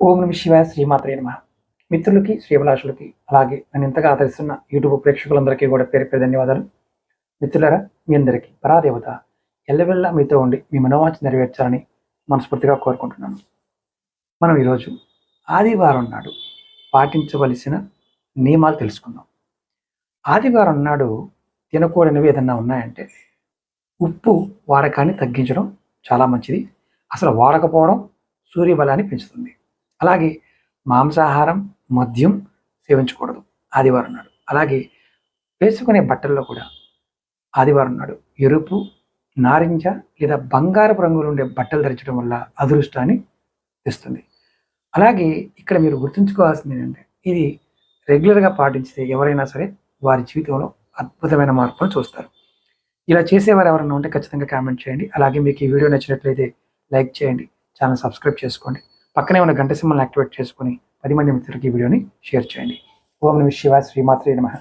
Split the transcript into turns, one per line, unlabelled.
ఓం నమ శివాయ శ్రీమాత్రే నమ. మిత్రులకి శ్రీభిలాషులకి అలాగే నన్ను ఇంతగా ఆదరిస్తున్న యూట్యూబ్ ప్రేక్షకులందరికీ కూడా పేరు పేరు ధన్యవాదాలు. మిత్రులారా, మీ అందరికీ పరాదేవత ఎల్లవెల్లా మీతో ఉండి మీ మనోవాంఛ నెరవేర్చాలని మనస్ఫూర్తిగా కోరుకుంటున్నాను. మనం ఈరోజు ఆదివారం నాడు పాటించవలసిన నియమాలు తెలుసుకుందాం. ఆదివారం నాడు తినకూడనివి ఏదన్నా ఉన్నాయంటే ఉప్పు వాడకాన్ని తగ్గించడం చాలా మంచిది. అసలు వాడకపోవడం సూర్యబలాన్ని పెంచుతుంది. అలాగే మాంసాహారం, మద్యం సేవించకూడదు ఆదివారం నాడు. అలాగే వేసుకునే బట్టల్లో కూడా ఆదివారం నాడు ఎరుపు, నారింజ లేదా బంగారపు రంగులు ఉండే బట్టలు ధరించడం వల్ల అదృష్టాన్ని తెస్తుంది. అలాగే ఇక్కడ మీరు గుర్తుంచుకోవాల్సింది ఏంటంటే, ఇది రెగ్యులర్గా పాటించితే ఎవరైనా సరే వారి జీవితంలో అద్భుతమైన మార్పులు చూస్తారు. ఇలా చేసేవారు ఎవరైనా ఉంటే ఖచ్చితంగా కామెంట్ చేయండి. అలాగే మీకు ఈ వీడియో నచ్చినట్లయితే లైక్ చేయండి, ఛానల్ సబ్స్క్రైబ్ చేసుకోండి, పక్కనే ఉన్న గంట సింబల్ని యాక్టివేట్ చేసుకొని 10 మంది మిత్రులకి ఈ వీడియోని షేర్ చేయండి. ఓం నమః శివాయ శ్రీమాత్రే నమః.